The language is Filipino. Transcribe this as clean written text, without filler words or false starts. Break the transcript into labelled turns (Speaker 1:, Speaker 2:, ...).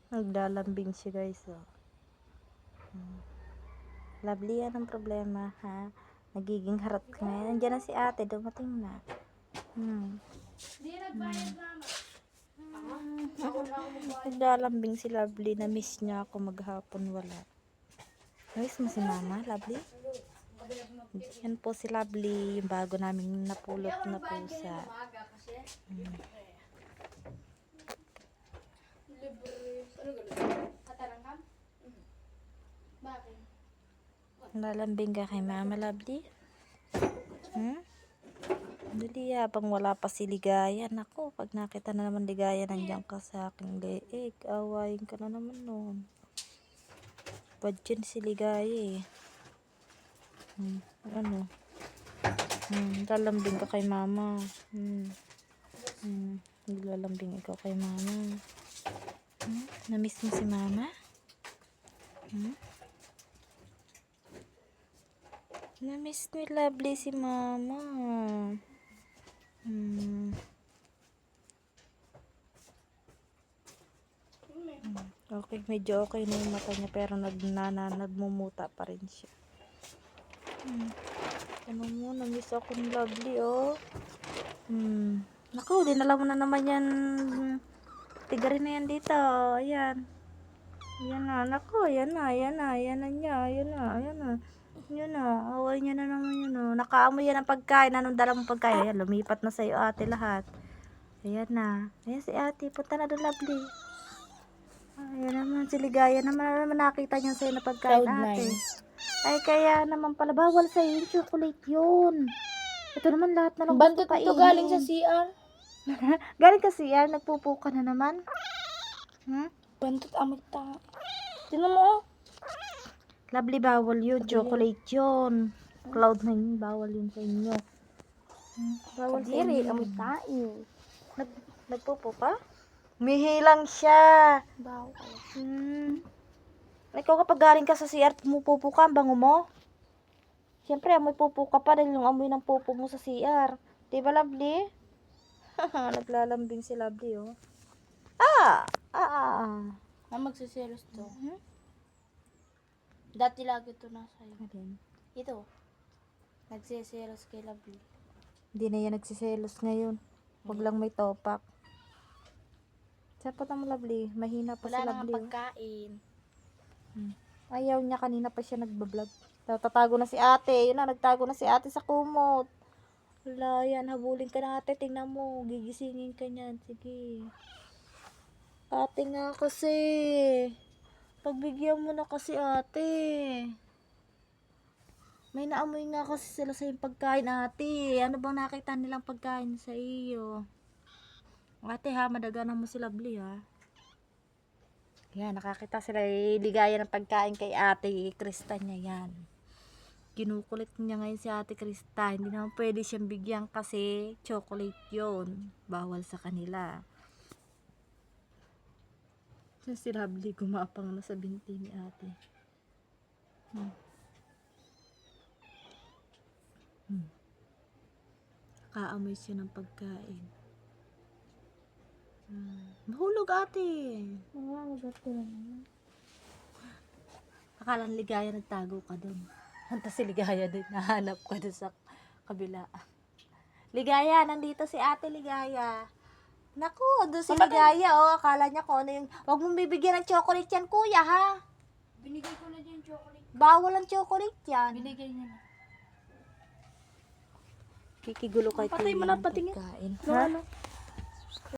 Speaker 1: Naglalambing siya guys. Oh. Lovely, yan ang problema ha. Nagiging harot ka ngayon. Nandiyan na si ate, dumating na. Naglalambing si Lovely. Na-miss niya ako maghapon wala. Miss mo si mama, Lovely? Yan po si Lovely, yung bago naming napulot na pusa. Lalambing ka kay mama, Lovely? Dali pang wala pa si Ligaya. Naku, pag nakita na naman Ligaya, nandiyan ka sa aking leeg. Awayin ka na naman nun. Bad yun si Ligaya eh. Ano? Lalambing ka kay mama. Lalambing ikaw kay mama. Namiss mo si mama? Namiss ni Lovely si mama. Okay, medyo okay na yung mata niya pero nagmumuta pa rin siya. Ano mo, namiss ako ni Lovely oh. Naku, dinala mo na naman yan. Tigarin na yan dito. Ayan. Ayan na, naku, ayan na niya. Yun na, away niya na naman yun oh. Nakaamoy yan ang pagkain. Anong dala mong pagkain? Ayan, lumipat na sa'yo ate lahat. Ayan na. Ayan si ate, punta na doon Lovely. Ayan naman, si Ligaya naman nakita niya sa'yo na pagkain ate. Ay, kaya naman pala, bawal sa'yo yung chocolate yun. Ito naman lahat na lang
Speaker 2: bantot ito galing sa CR.
Speaker 1: Galing ka CR, nagpupuka na naman.
Speaker 2: Bantot amit ta. Tingnan mo oh.
Speaker 1: Lovely, bawal yun. Chocolate yun. Cloud9, bawal yun sa inyo. Bawal sa inyo.
Speaker 2: Amit tain.
Speaker 1: Nagpupo ka? Mihilang siya.
Speaker 2: Bawal.
Speaker 1: Ikaw kapag galing ka sa CR, pumupupo ka, ang bango mo. Siyempre, amoy pupo ka pa dahil yung amoy ng pupo mo sa CR. Diba, Lovely? Naglalambing si Lovely, oh.
Speaker 2: Magsiselos to. Dati lagi ito nasa'yo. Ito. Nagsiselos kay Lovely.
Speaker 1: Hindi na yan nagsiselos ngayon. Huwag lang may topak. Sapat naman Lovely. Mahina pa si
Speaker 2: Wala
Speaker 1: Lovely.
Speaker 2: nang pagkain.
Speaker 1: Ayaw niya, kanina pa siya nagbablog. Tatago na si ate. Yun na, nagtago na si ate sa kumot. Wala yan, habulin ka na ate. Tingnan mo, gigisingin ka niyan. Sige. Ate nga kasi. Pagbigyan mo na kasi ate. May naamoy nga kasi sila sa yung pagkain ate. Ano bang nakita nilang pagkain sa iyo? Ate ha, madaganan mo si Lovely ha. Yan, nakakita sila Ligaya ng pagkain kay ate Krista niya yan. Kinukulit niya ngayon si ate Krista. Hindi naman pwede siyang bigyan kasi chocolate yon. Bawal sa kanila. Si Lovely gumapang na sa binti ni ate. Kaamoy siya ng pagkain. Mahulog ate. Akala ng Ligaya nagtago ka doon. Hanta si Ligaya din. Nahanap ka doon sa kabila. Ligaya, nandito si ate Ligaya. Naku, doon si Ligaya, oh. Akala niya ko ano yung... Huwag mong bibigyan ng chocolate yan, kuya, ha?
Speaker 2: Binigay ko na din chocolate.
Speaker 1: Bawal ang chocolate yan.
Speaker 2: Binigay niya na.
Speaker 1: Kikigulo kay
Speaker 2: Patay mo na patingin.
Speaker 1: pagkain.
Speaker 2: Ha?